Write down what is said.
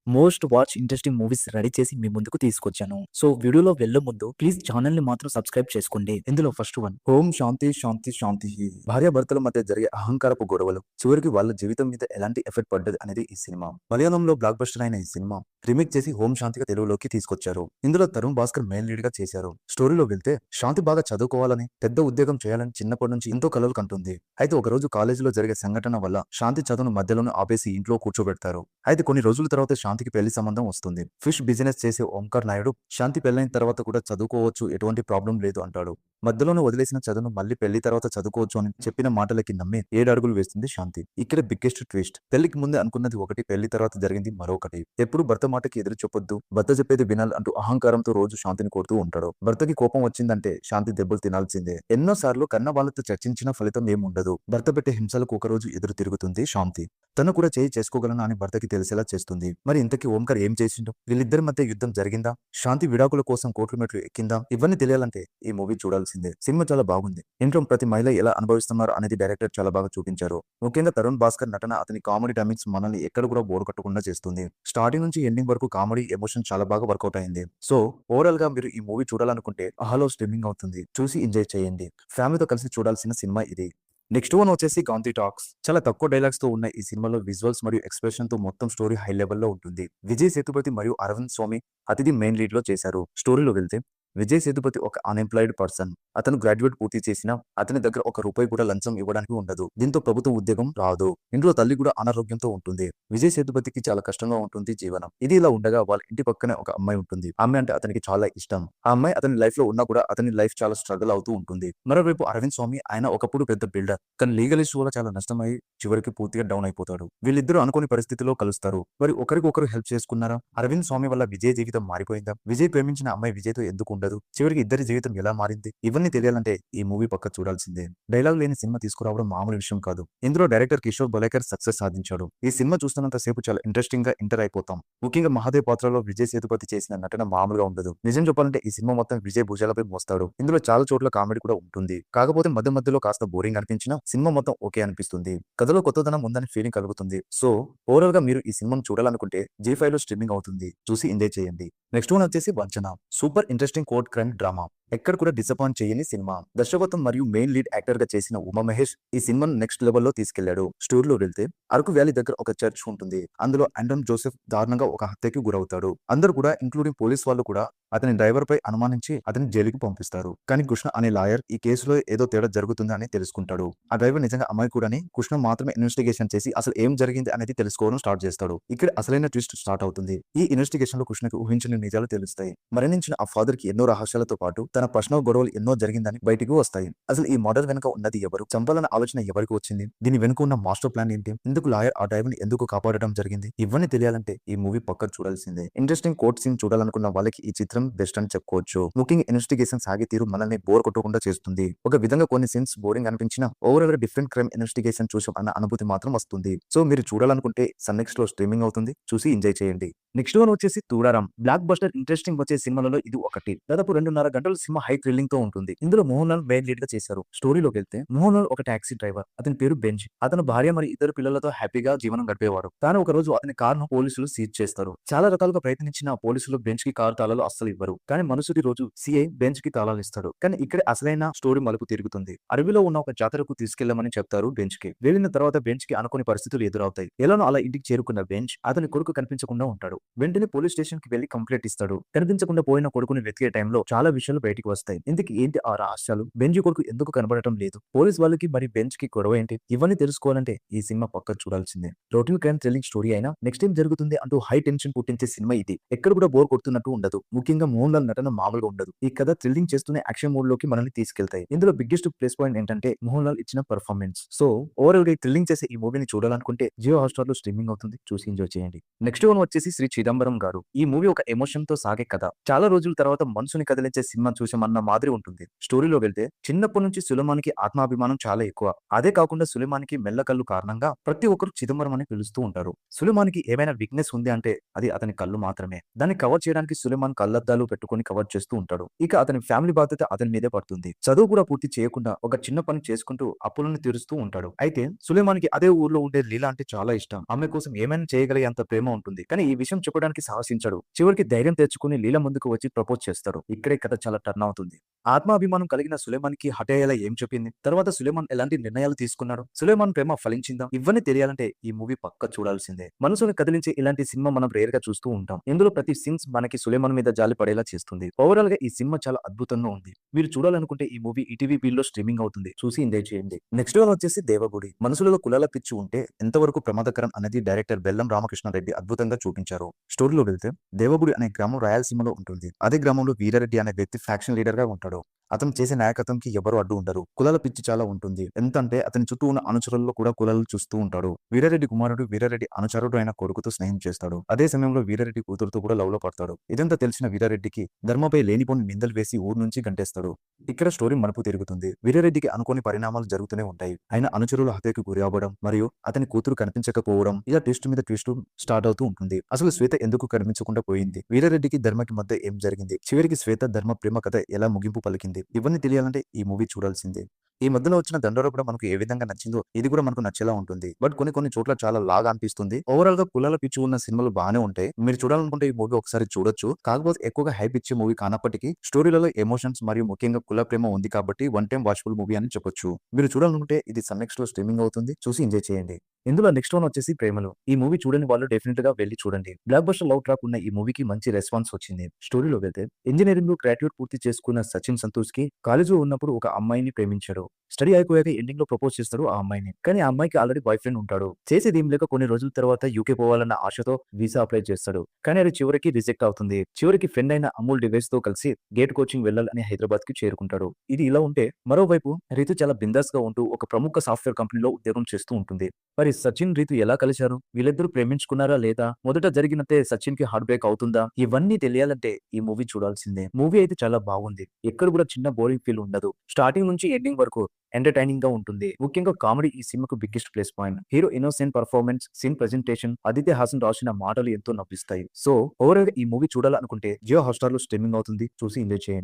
Most watch interesting movies ready చేసి మీ ముందుకు తీసుకొచ్చాను. సో వీడియోలో వెళ్లే ముందు ప్లీజ్ ఛానల్ ని మాత్రం సబ్స్క్రైబ్ చేసుకోండి. ఇందులో ఫస్ట్ వన్ ఓం శాంతి శాంతి శాంతి. భార్యాభర్తల మధ్య జరిగే అహంకారపు గొడవలు చివరికి వాళ్ళ జీవితం మీద ఎలాంటి ఎఫెక్ట్ పడ్డది అనేది ఈ సినిమా. మలయాళంలో బ్లాక్ బస్టర్ అయిన ఈ సినిమా రీమేక్ చేసి హోం శాంతిగా తెలుగులోకి తీసుకొచ్చారు. ఇందులో తరుణ్ భాస్కర్ మెయిన్ లీడ్ గా చేశారు. స్టోరీలో వెళ్తే శాంతి బాగా చదువుకోవాలని, పెద్ద ఉద్యోగం చేయాలని చిన్నప్పటి నుంచి ఎంతో కలలు కంటుంది. అయితే ఒక రోజు కాలేజీలో జరిగే సంఘటన వల్ల శాంతి చదువును మధ్యలోనే ఆపేసి ఇంట్లో కూర్చోబెడతారు. అయితే కొన్ని రోజుల తర్వాత శాంతికి పెళ్లి సంబంధం వస్తుంది. ఫిష్ బిజినెస్ చేసే ఓంకార్ నాయుడు శాంతి పెళ్లైన తర్వాత కూడా చదువుకోవచ్చు, ఎటువంటి ప్రాబ్లం లేదు అంటాడు. మధ్యలోనే వదిలేసిన చదువును మళ్ళీ పెళ్లి తర్వాత చదువుకోవచ్చు అని చెప్పిన మాటలకి నమ్మి 7 అడుగులు వేస్తుంది శాంతి. ఇక్కడ బిగ్గెస్ట్ ట్విస్ట్, పెళ్లికి ముందే అనుకున్నది ఒకటి, పెళ్లి తర్వాత జరిగింది మరొకటి. ఎప్పుడు భర్త మాటకి ఎదురు చెప్పొద్దు, భర్త చెప్పేది వినాలి అంటూ అహంకారంతో రోజు శాంతిని కొడుతూ ఉంటాడు. భర్తకి కోపం వచ్చిందంటే శాంతి దెబ్బలు తినాల్సిందే. ఎన్నో సార్లు కన్న వాళ్ళతో చర్చించిన ఫలితం ఏముండదు. భర్త పెట్టే హింసలకు ఒకరోజు ఎదురు తిరుగుతుంది శాంతి. తను కూడా చేయి చేసుకోగలను అని భర్తకి తెలిసేలా చేస్తుంది. మరి ఇంతకీ ఓంకార్ ఏం చేసిండు? వీళ్ళిద్దరి మధ్య యుద్ధం జరిగిందా? శాంతి విడాకుల కోసం కోట్ల మెట్లు ఎక్కిందా? ఇవన్నీ తెలియాలంటే ఈ మూవీ చూడాల్సిందే. సినిమా చాలా బాగుంది. ఇంట్లో ప్రతి మహిళ ఎలా అనుభవిస్తున్నారు అనేది డైరెక్టర్ చాలా బాగా చూపించారు. ముఖ్యంగా తరుణ్ భాస్కర్ నటన, అతని కామెడీ టైమింగ్స్ మనల్ని ఎక్కడ కూడా బోర్ కట్టకుండా చేస్తుంది. స్టార్టింగ్ నుంచి ఎండింగ్ వరకు కామెడీ ఎమోషన్ చాలా బాగా వర్కౌట్ అయింది. సో ఓవరాల్ గా మీరు ఈ మూవీ చూడాలనుకుంటే ఆహాలో స్ట్రీమింగ్ అవుతుంది, చూసి ఎంజాయ్ చేయండి. ఫ్యామిలీతో కలిసి చూడాల్సిన సినిమా ఇది. నెక్స్ట్ వన్ వచ్చేసి గాంధీ టాక్స్. చాలా తక్కువ డైలాగ్స్ తో ఉన్న ఈ సినిమాలో విజువల్స్ మరియు ఎక్స్ప్రెషన్ తో మొత్తం స్టోరీ హై లెవెల్లో ఉంటుంది. విజయ్ సేతుపతి మరియు అరవింద్ స్వామి అతిథి మెయిన్ లీడ్ లో చేశారు. స్టోరీలో వెళ్తే విజయ్ సేతుపతి ఒక అన్ఎంప్లాయిడ్ పర్సన్. అతను గ్రాడ్యుయేట్ పూర్తి చేసినా అతని దగ్గర ఒక రూపాయి కూడా లంచం ఇవ్వడానికి ఉండదు. దీంతో ప్రభుత్వ ఉద్యోగం రాదు. ఇంట్లో తల్లి కూడా అనారోగ్యంతో ఉంటుంది. విజయ్ సేతుపతికి చాలా కష్టంగా ఉంటుంది జీవనం. ఇది ఇలా ఉండగా వాళ్ళ ఇంటి పక్కనే ఒక అమ్మాయి ఉంటుంది. ఆ అమ్మాయి అంటే అతనికి చాలా ఇష్టం. ఆ అమ్మాయి అతని లైఫ్ లో ఉన్నా కూడా అతని లైఫ్ చాలా స్ట్రగుల్ అవుతూ ఉంటుంది. మరోవైపు అరవింద్ స్వామి, ఆయన ఒకప్పుడు పెద్ద బిల్డర్, కానీ లీగల్ ఇష్యూ వల్ల చాలా నష్టమై చివరికి పూర్తిగా డౌన్ అయిపోతాడు. వీళ్ళిద్దరూ అనుకోని పరిస్థితిలో కలుస్తారు. మరి ఒకరికొకరు హెల్ప్ చేసుకున్నారా? అరవింద్ స్వామి వల్ల విజయ్ జీవితం మారిపోయిందా? విజయ్ ప్రేమించిన అమ్మాయి విజయ్తో ఎందుకు ఉండదు? చివరికి ఇద్దరి జీవితం ఎలా మారింది? ఇవన్నీ తెలియాలంటే ఈ మూవీ పక్క చూడాల్సిందే. డైలాగ్ లేని సినిమా తీసుకురావడం మామూలు విషయం కాదు. ఇందులో డైరెక్టర్ కిషోర్ బలేకర్ సక్సెస్ సాధించాడు. ఈ సినిమా చూస్తున్నంత సేపు చాలా ఇంట్రెస్టింగ్ గా ఎంటర్ అయిపోతాం. ముఖ్యంగా మహాదేవ్ పాత్రలో విజయ్ సేతుపతి చేసిన నటన మామూలుగా ఉండదు. నిజం చెప్పాలంటే ఈ సినిమా మొత్తం విజయ్ భుజాలపై మోస్తాడు. ఇందులో చాలా చోట్ల కామెడీ కూడా ఉంటుంది. కాకపోతే మధ్య మధ్యలో కాస్త బోరింగ్ అనిపించినా సినిమా మొత్తం ఓకే అనిపిస్తుంది. కథలో కొత్తదనం ఉందని ఫీలింగ్ కలుగుతుంది. సో ఓవరాల్ గా మీరు ఈ సినిమాను చూడాలనుకుంటే G5 లో స్ట్రీమింగ్ అవుతుంది, చూసి ఎంజాయ్ చేయండి. నెక్స్ట్ వన్ వచ్చేసి వంచన. Super interesting court crime drama. ఎక్కడ కూడా డిసప్పాయింట్ చేయని సినిమా. దర్శకత్వం మరియు మెయిన్ లీడ్ యాక్టర్ గా చేసిన ఉమా మహేష్ ఈ సినిమాను నెక్స్ట్ లెవెల్లో తీసుకెళ్లాడు. స్టోరీలో వెళ్తే అరకు వ్యాలీ దగ్గర ఒక చర్చ్ ఉంటుంది. అందులో ఆండ్రమ్ జోసెఫ్ దారుణంగా ఒక హత్యకి గురవుతాడు. అందరూ కూడా ఇంక్లూడింగ్ పోలీస్ వాళ్ళు కూడా అతని డ్రైవర్ పై అనుమానించి అతని జైలుకి పంపిస్తారు. కానీ కృష్ణ అనే లాయర్ ఈ కేసులో ఏదో తేడా జరుగుతుంది అని తెలుసుకుంటాడు. ఆ డ్రైవర్ నిజంగా అమాయకుడని కృష్ణ మాత్రమే ఇన్వెస్టిగేషన్ చేసి అసలు ఏం జరిగింది అనేది తెలుసుకోవడం స్టార్ట్ చేస్తాడు. ఇక్కడ అసలైన ట్విస్ట్ స్టార్ట్ అవుతుంది. ఈ ఇన్వెస్టిగేషన్ లో కృష్ణకి ఊహించిన నిజాలు తెలుస్తాయి. మరణించిన ఆ ఫాదర్ కి ఎన్నో రహస్యాలతో పాటు తన పర్సనల్ గొడవలు ఎన్నో జరిగిందని బయటికి వస్తాయి. అసలు ఈ మర్డర్ వెనుక ఉన్నది ఎవరు? చంపాలన్న ఆలోచన ఎవరికి వచ్చింది? దీని వెనుక ఉన్న మాస్టర్ ప్లాన్ ఏంటి? ఎందుకు లాయర్ ఆ డ్రైవర్ ని ఎందుకు కాపాడటం జరిగింది? ఇవన్నీ తెలియాలంటే ఈ మూవీ పక్క చూడాల్సిందే. ఇంట్రెస్టింగ్ కోర్ట్ సీన్ చూడాలనుకున్న వాళ్ళకి ఈ చిత్రం బెస్ట్ అని చెప్పుకోవచ్చు. ముఖ్యంగా ఇన్వెస్టిగేషన్ సాగే తీరు మనల్ని బోర్ కొట్టకుండా చేస్తుంది. ఒక విధంగా కొన్ని సీన్స్ బోరింగ్ అనిపించినా ఓవరాల్ డిఫరెంట్ క్రైమ్ ఇన్వెస్టిగేషన్ చూసాం అన్న అనుభూతి మాత్రం వస్తుంది. సో మీరు చూడాలనుకుంటే సన్ నెక్స్ట్ లో స్ట్రీమింగ్ అవుతుంది, చూసి ఎంజాయ్ చేయండి. నెక్స్ట్ వన్ వచ్చేసి తూడారం. బ్లాక్ బస్టర్ ఇంట్రెస్టింగ్ వచ్చే సినిమాలలో ఇది ఒకటి. దాదాపు 2.5 గంటల సినిమా హై థ్రిల్లింగ్ తో ఉంటుంది. ఇందులో మోహన్ లాల్ మెయిన్ లీడ్ గా చేశారు. స్టోరీలోకి వెళ్తే మోహన్ లాల్ ఒక టాక్సీ డ్రైవర్. అతని పేరు బెంజ్. అతను భార్య మరియు ఇద్దరు పిల్లలతో హ్యాపీగా జీవనం గడిపేవాడు. కానీ ఒక రోజు అతని కారును పోలీసులు సీజ్ చేస్తారు. చాలా రకాలుగా ప్రయత్నించిన పోలీసులు బెంజ్ కి కారు తాళాలు అస్సలు ఇవ్వరు. కానీ మరుసటి రోజు సిఐ బెంజ్ కి తాళాలు ఇస్తాడు. కానీ ఇక్కడ అసలైన స్టోరీ మలుపు తిరుగుతుంది. అడవిలో ఉన్న ఒక జాతరకు తీసుకెళ్లమని చెప్తారు బెంజ్ కి. వెళ్ళిన తర్వాత బెంజ్ కి అనుకోని పరిస్థితులు ఎదురవుతాయి. ఎలానో అలా ఇంటికి చేరుకున్న బెంజ్ అతని కొడుకు కనిపించకుండా ఉంటాడు. వెంటనే పోలీస్ స్టేషన్ కి వెళ్లి కంప్లైంట్ ఇస్తాడు. కనిపించకుండా పోయిన కొడుకుని వెతికే టైంలో చాలా విషయాలు బయటికి వస్తాయి. ఇందుకు ఏంటి ఆ రహస్యాలు? బెంజ్ కొడుకు ఎందుకు కనబడటం లేదు? పోలీస్ వాళ్ళకి మరి బెంజ్ కి గొడవ ఏంటి? ఇవన్నీ తెలుసుకోవాలంటే ఈ సినిమా పక్క చూడాల్సిందే. రొటీన్ క్రైమ్ థ్రిల్లింగ్ స్టోరీ అయినా నెక్స్ట్ ఏం జరుగుతుంది అంటూ హై టెన్షన్ పుట్టించే సినిమా ఇది. ఎక్కడ కూడా బోర్ కొడుతున్నట్టు ఉండదు. ముఖ్యంగా మోహన్ లాల్ నటన మామూలుగా ఉండదు. ఈ కథ థ్రిల్లింగ్ చేస్తూనే యాక్షన్ మోడ్ లోకి మనల్ని తీసుకెళ్తాయి. ఇందులో బిగ్గెస్ట్ ప్లస్ పాయింట్ ఏంటంటే మోహన్ లాల్ ఇచ్చిన పర్ఫార్మెన్స్. సో ఓవరాల్ గా థ్రిల్లింగ్ చేసే ఈ మూవీని చూడాలనుకుంటే జియో హాట్‌స్టార్ లో స్ట్రీమింగ్ అవుతుంది, చూసి ఎంజాయ్ చేయండి. నెక్స్ట్ వన్ వచ్చేసి శ్రీ చిదంబరం గారు. ఈ మూవీ ఒక ఎమోషన్ తో సాగే కథ. చాలా రోజుల తర్వాత మనసుని కదిలించే సినిమా చూసామన్న మాదిరి ఉంటుంది. స్టోరీలో వెళ్తే చిన్నప్పటి నుంచి సులేమానికి ఆత్మాభిమానం చాలా ఎక్కువ. అదే కాకుండా సులేమానికి మెల్లకళ్ళు కారణంగా ప్రతి ఒక్కరు చిదంబరం అని పిలుస్తూ ఉంటారు. సులేమానికి ఏమైనా వీక్నెస్ ఉంది అంటే అది అతని కళ్ళు మాత్రమే. దాన్ని కవర్ చేయడానికి సులేమాన్ కళ్ళద్దాలు పెట్టుకుని కవర్ చేస్తూ ఉంటాడు. ఇక అతని ఫ్యామిలీ బాధ్యత అతని మీదే పడుతుంది. చదువు కూడా పూర్తి చేయకుండా ఒక చిన్న పని చేసుకుంటూ అప్పులను తీరుస్తూ ఉంటాడు. అయితే సులేమానికి అదే ఊర్లో ఉండే లీలా అంటే చాలా ఇష్టం. ఆమె కోసం ఏమైనా చేయగలిగే అంత ప్రేమ ఉంటుంది. కానీ ఈ విషయం చెప్పడానికి సాహసించాడు. చివరికి ధైర్యం తెచ్చుకుని లీల ముందుకు వచ్చి ప్రపోజ్ చేస్తాడు. ఇక్కడే కథ చాలా టర్న్ అవుతుంది. ఆత్మాభిమానం కలిగిన సులేమాన్ కి హఠేయలా ఏం చెప్పింది, తర్వాత సులేమాన్ ఎలాంటి నిర్ణయాలు తీసుకున్నాడు, సులేమాన్ ప్రేమ ఫలించిందా, ఇవన్నీ తెలియాలంటే ఈ మూవీ పక్క చూడాల్సిందే. మనసును కదిలించే ఇలాంటి సినిమా మనం రేర్ గా చూస్తూ ఉంటాం. ఇందులో ప్రతి సీన్స్ మనకి సులేమాన్ మీద జాలి పడేలా చేస్తుంది. ఓవరాల్ గా ఈ సినిమా చాలా అద్భుతంగా ఉంది. మీరు చూడాలనుకుంటే ఈ మూవీ ఈటీవీ లో స్ట్రీమింగ్ అవుతుంది, చూసి ఎంజాయ్ చేయండి. నెక్స్ట్ వన్ వచ్చేసి దేవగుడి. మనుషులలో కులాల పిచ్చి ఉంటే ఎంతవరకు ప్రమాదకరం అనేది డైరెక్టర్ బెల్లం రామకృష్ణారెడ్డి అద్భుతంగా చూపించారు. స్టోరీలో వెళ్తే దేవగుడి అనే గ్రామం రాయలసీమలో ఉంటుంది. అదే గ్రామంలో వీరారెడ్డి అనే వ్యక్తి ఫ్యాక్షన్ లీడర్ గా ఉంటాడు. అతను చేసే నాయకత్వంకి ఎవరు అడ్డు ఉండరు. కులాల పిచ్చి చాలా ఉంటుంది. ఎంతంటే అతని చుట్టూ ఉన్న అనుచరుల్లో కూడా కులాలు చూస్తూ ఉంటాడు. వీరారెడ్డి కుమారుడు వీరారెడ్డి అనుచరుడు అయిన కొడుకుతో స్నేహం చేస్తాడు. అదే సమయంలో వీరారెడ్డి కూతురుతో కూడా లవ్ లో పడతాడు. ఇదంతా తెలిసిన వీరారెడ్డికి ధర్మపై లేనిపోని నిందలు వేసి ఊరు నుంచి గంటేస్తాడు. ఇక్కడ స్టోరీ మలుపు తిరుగుతుంది. వీరారెడ్డికి అనుకోని పరిణామాలు జరుగుతూనే ఉంటాయి. ఆయన అనుచరులు హత్యకు గురి అవ్వడం మరియు అతని కూతురు కనిపించకపోవడం, ఇలా ట్విస్ట్ మీద ట్విస్ట్ స్టార్ట్ అవుతూ ఉంటుంది. అసలు శ్వేత ఎందుకు కనిపించకుండా పోయింది, వీరారెడ్డికి ధర్మకి మధ్య ఏం జరిగింది, చివరికి శ్వేత ధర్మ ప్రేమ కథ ఎలా ముగింపు పలికింది, ఇవన్నీ తెలియాలంటే ఈ మూవీ చూడాల్సిందే. ఈ మధ్యలో వచ్చిన దండోరా కూడా మనకు ఏ విధంగా నచ్చిందో ఇది కూడా మనకు నచ్చేలా ఉంటుంది. బట్ కొన్ని చోట్ల చాలా లాగా అనిపిస్తుంది. ఓవరాల్ గా కులాల పిచ్చి ఉన్న సినిమాలు బాగానే ఉంటాయి. మీరు చూడాలనుకుంటే ఈ మూవీ ఒకసారి చూడొచ్చు. కాకపోతే ఎక్కువగా హైప్ ఇచ్చే మూవీ కానప్పటికీ స్టోరీలలో ఎమోషన్స్ మరియు ముఖ్యంగా కుల ప్రేమ ఉంది కాబట్టి వన్ టైం వాచ్ఫుల్ మూవీ అని చెప్పొచ్చు. మీరు చూడాలనుకుంటే ఇది సన్నెక్స్ లో స్ట్రీమింగ్ అవుతుంది, చూసి ఎంజాయ్ చేయండి. ఇందులో నెక్స్ట్ వన్ వచ్చేసి ప్రేమలు. ఈ మూవీ చూడని వాళ్ళు డెఫినెట్ గా వెళ్ళి చూడండి. బ్లాక్ బస్టర్ లవ్ ట్రాక్ ఉన్న ఈ మూవీకి మంచి రెస్పాన్స్ వచ్చింది. స్టోరీలో వెళ్తే ఇంజనీరింగ్ లో గ్రాడ్యుయేట్ పూర్తి చేసుకున్న సచిన్ సంతోష్ కి కాలేజీలో ఉన్నప్పుడు ఒక అమ్మాయిని ప్రేమించాడు. స్టడీ అయిపోయాక ఎండింగ్ లో ప్రపోజ్ చేస్తాడు ఆ అమ్మాయిని. కానీ ఆ అమ్మాయికి ఆల్రెడీ బాయ్ ఫ్రెండ్ ఉంటాడు. చేసేది ఏం లేక కొన్ని రోజుల తర్వాత యూకే పోవాలన్న ఆశతో వీసా అప్లై చేస్తాడు. కానీ అది చివరికి రిజెక్ట్ అవుతుంది. చివరికి ఫ్రెండ్ అయిన అమూల్ డివైస్ తో కలిసి గేట్ కోచింగ్ వెళ్ళాలని హైదరాబాద్ కి చేరుకుంటాడు. ఇది ఇలా ఉంటే మరోవైపు రితు చాలా బిందాస్ గా ఉంటూ ఒక ప్రముఖ సాఫ్ట్వేర్ కంపెనీలో ఉద్యోగం చేస్తూ ఉంటుంది. మరి సచిన్ రీతు ఎలా కలిశారు, వీళ్ళిద్దరూ ప్రేమించుకున్నారా లేదా, మొదట జరిగినట్టే సచిన్ కి హార్ట్ బ్రేక్ అవుతుందా, ఇవన్నీ తెలియాలంటే ఈ మూవీ చూడాల్సిందే. మూవీ అయితే చాలా బాగుంది. ఎక్కడ కూడా చిన్న బోరింగ్ ఫీల్ ఉండదు. స్టార్టింగ్ నుంచి ఎండింగ్ వరకు ఎంటర్టైనింగ్ గా ఉంటుంది. ముఖ్యంగా కామెడీ ఈ సినిమాకు biggest plus point. Hero innocent performance, scene presentation, Aditya Hasan రాసిన మాటలు ఎంతో నవ్విస్తాయి. సో ఓవరాల్ గా ఈ మూవీ చూడాలనుకుంటే జియో హాట్స్టార్ లో స్ట్రీమింగ్ అవుతుంది, చూసి ఎంజాయ్ చేయండి.